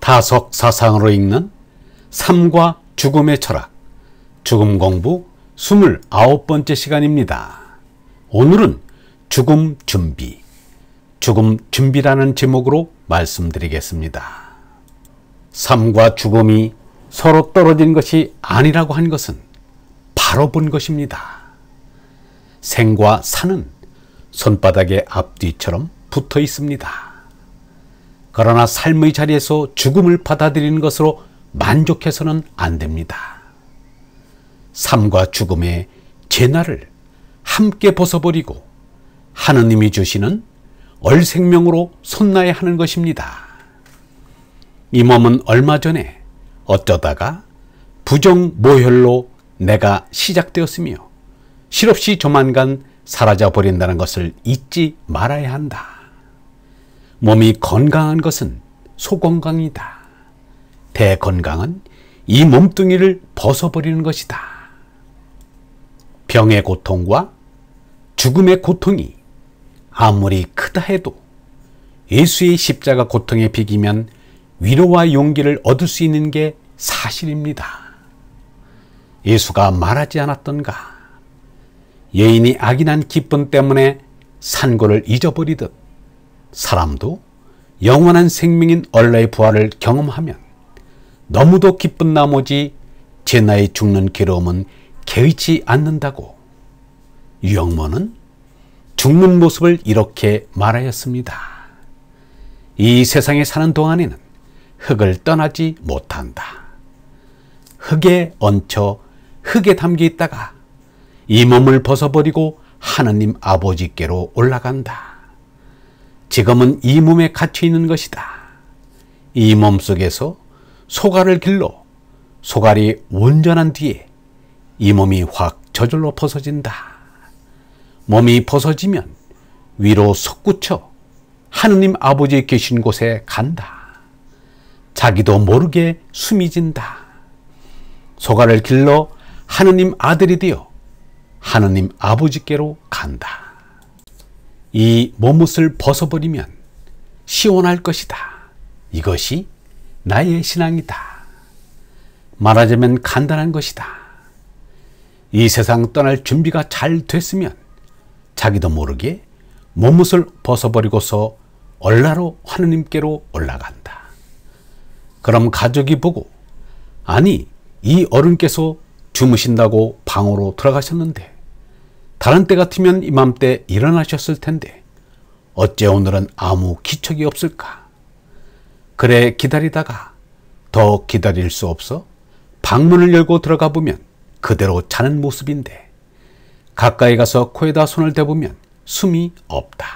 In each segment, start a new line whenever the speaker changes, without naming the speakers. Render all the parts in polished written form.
다석 사상으로 읽는 삶과 죽음의 철학, 죽음 공부 29번째 시간입니다. 오늘은 죽음 준비라는 제목으로 말씀드리겠습니다. 삶과 죽음이 서로 떨어진 것이 아니라고 한 것은 바로 본 것입니다. 생과 사는 손바닥의 앞뒤처럼 붙어 있습니다. 그러나 삶의 자리에서 죽음을 받아들이는 것으로 만족해서는 안 됩니다. 삶과 죽음의 재난을 함께 벗어버리고 하느님이 주시는 얼생명으로 손나야 하는 것입니다. 이 몸은 얼마 전에 어쩌다가 부정모혈로 내가 시작되었으며 실없이 조만간 사라져 버린다는 것을 잊지 말아야 한다. 몸이 건강한 것은 소건강이다. 대건강은 이 몸뚱이를 벗어버리는 것이다. 병의 고통과 죽음의 고통이 아무리 크다 해도 예수의 십자가 고통에 비기면 위로와 용기를 얻을 수 있는 게 사실입니다. 예수가 말하지 않았던가? 여인이 악인한 기쁨 때문에 산고를 잊어버리듯 사람도 영원한 생명인 얼라의 부활을 경험하면 너무도 기쁜 나머지 제 나이 죽는 괴로움은 개의치 않는다고 유영모는 죽는 모습을 이렇게 말하였습니다. 이 세상에 사는 동안에는 흙을 떠나지 못한다. 흙에 얹혀 흙에 담겨 있다가 이 몸을 벗어버리고 하느님 아버지께로 올라간다. 지금은 이 몸에 갇혀 있는 것이다. 이 몸 속에서 소갈을 길러 소갈이 온전한 뒤에 이 몸이 확 저절로 벗어진다. 몸이 벗어지면 위로 솟구쳐 하느님 아버지 계신 곳에 간다. 자기도 모르게 숨이 진다. 소갈을 길러 하느님 아들이 되어 하느님 아버지께로 간다. 이 몸옷을 벗어버리면 시원할 것이다. 이것이 나의 신앙이다. 말하자면 간단한 것이다. 이 세상 떠날 준비가 잘 됐으면 자기도 모르게 몸옷을 벗어버리고서 얼라로 하느님께로 올라간다. 그럼 가족이 보고, 아니 이 어른께서 주무신다고 방으로 들어가셨는데 다른 때 같으면 이맘때 일어나셨을 텐데 어째 오늘은 아무 기척이 없을까? 그래 기다리다가 더 기다릴 수 없어 방문을 열고 들어가 보면 그대로 자는 모습인데 가까이 가서 코에다 손을 대보면 숨이 없다.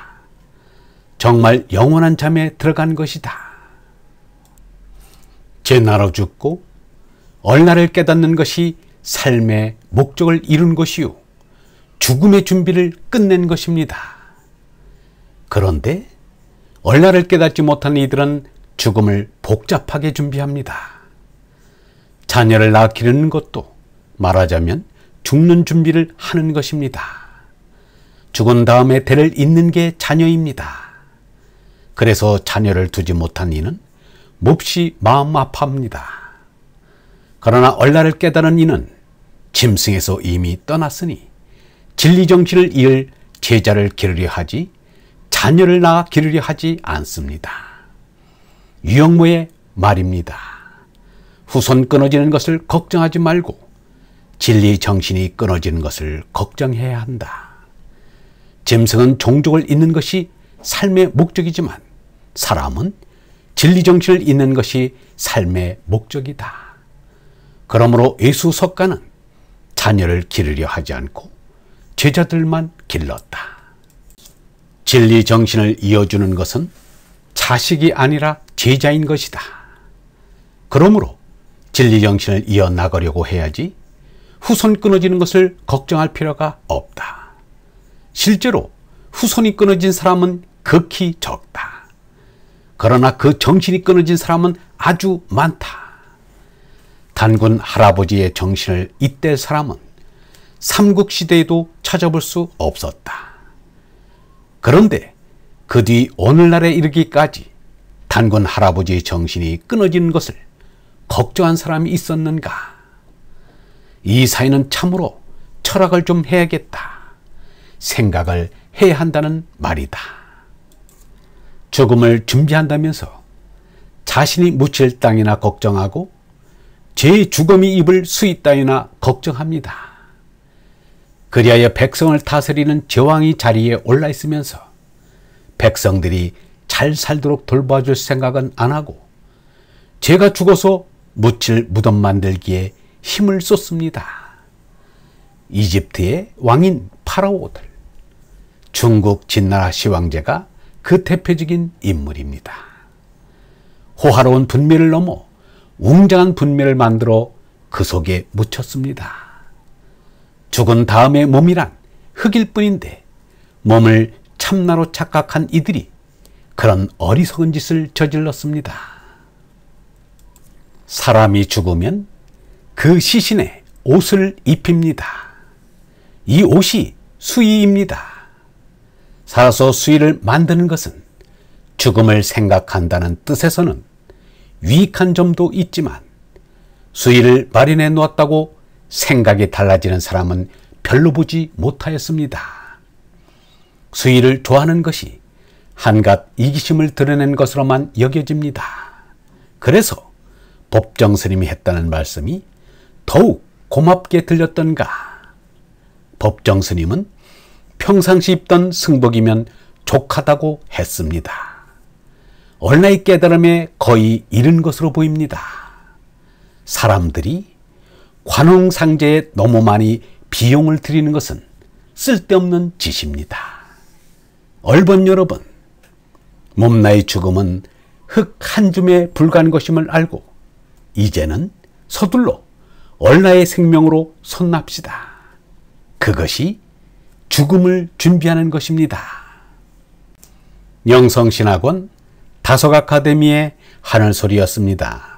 정말 영원한 잠에 들어간 것이다. 제나로 죽고 얼나를 깨닫는 것이 삶의 목적을 이룬 것이요 죽음의 준비를 끝낸 것입니다. 그런데 얼나를 깨닫지 못한 이들은 죽음을 복잡하게 준비합니다. 자녀를 낳아 기르는 것도 말하자면 죽는 준비를 하는 것입니다. 죽은 다음에 대를 잇는 게 자녀입니다. 그래서 자녀를 두지 못한 이는 몹시 마음 아파합니다. 그러나 얼나를 깨달은 이는 짐승에서 이미 떠났으니 진리정신을 이을 제자를 기르려 하지 자녀를 낳아 기르려 하지 않습니다. 유영모의 말입니다. 후손 끊어지는 것을 걱정하지 말고 진리정신이 끊어지는 것을 걱정해야 한다. 짐승은 종족을 잇는 것이 삶의 목적이지만 사람은 진리정신을 잇는 것이 삶의 목적이다. 그러므로 예수 석가는 자녀를 기르려 하지 않고 제자들만 길렀다. 진리 정신을 이어주는 것은 자식이 아니라 제자인 것이다. 그러므로 진리 정신을 이어나가려고 해야지 후손 끊어지는 것을 걱정할 필요가 없다. 실제로 후손이 끊어진 사람은 극히 적다. 그러나 그 정신이 끊어진 사람은 아주 많다. 단군 할아버지의 정신을 잇댈 사람은 삼국시대에도 찾아볼 수 없었다. 그런데 그 뒤 오늘날에 이르기까지 단군 할아버지의 정신이 끊어지는 것을 걱정한 사람이 있었는가? 이 사이는 참으로 철학을 좀 해야겠다. 생각을 해야 한다는 말이다. 죽음을 준비한다면서 자신이 묻힐 땅이나 걱정하고 제 죽음이 입을 수이 따위나 걱정합니다. 그리하여 백성을 다스리는 제왕이 자리에 올라 있으면서 백성들이 잘 살도록 돌봐줄 생각은 안 하고 제가 죽어서 묻힐 무덤 만들기에 힘을 쏟습니다. 이집트의 왕인 파라오들, 중국 진나라 시황제가 그 대표적인 인물입니다. 호화로운 분묘를 넘어 웅장한 분묘를 만들어 그 속에 묻혔습니다. 죽은 다음의 몸이란 흙일 뿐인데 몸을 참나로 착각한 이들이 그런 어리석은 짓을 저질렀습니다. 사람이 죽으면 그 시신에 옷을 입힙니다. 이 옷이 수의입니다. 살아서 수의를 만드는 것은 죽음을 생각한다는 뜻에서는 유익한 점도 있지만 수의를 마련해 놓았다고 생각이 달라지는 사람은 별로 보지 못하였습니다. 수의를 좋아하는 것이 한갓 이기심을 드러낸 것으로만 여겨집니다. 그래서 법정 스님이 했다는 말씀이 더욱 고맙게 들렸던가. 법정 스님은 평상시 입던 승복이면 족하다고 했습니다. 얼나의 깨달음에 거의 이른 것으로 보입니다. 사람들이 관홍상제에 너무 많이 비용을 들이는 것은 쓸데없는 짓입니다. 얼번 여러분, 몸나의 죽음은 흙 한 줌에 불과한 것임을 알고 이제는 서둘러 얼나의 생명으로 손납시다. 그것이 죽음을 준비하는 것입니다. 영성신학원 다속 아카데미의 하늘소리였습니다.